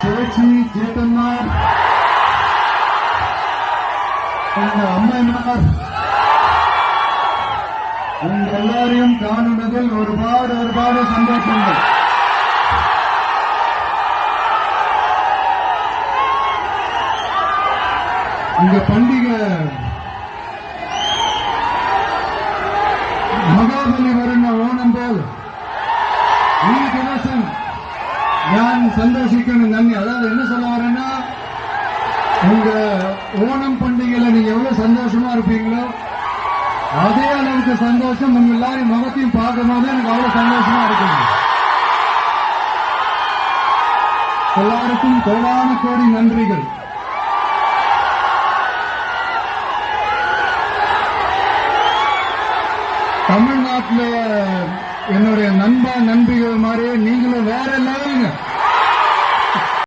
சேச்சி சேத்தன்னார் அம்மையார் உங்க எல்லாரையும் காணுவதில் ஒருபாடு சந்தோஷங்கள். இந்த பண்டிகை മഹാബലി വരുന്ന ഓണം പോൽ ഈ ദിവസം ഞാൻ സന്തോഷിക്കണം. നന്ദി. அதாவது என்ன சொல்ல வரேன்னா, உங்க ஓணம் பண்டிகையில நீங்க எவ்வளவு சந்தோஷமா இருப்பீங்களோ அதே அளவுக்கு சந்தோஷம் உங்க எல்லாரும் முகத்தையும் பார்க்கும்போது எனக்கு அவ்வளவு சந்தோஷமா இருக்குங்க. எல்லாருக்கும் கோடான கோடி நன்றிகள். தமிழ்நாட்டில் என்னுடைய நண்பா நண்பிகள் மாதிரி நீங்களும் வேற லெவலுங்க.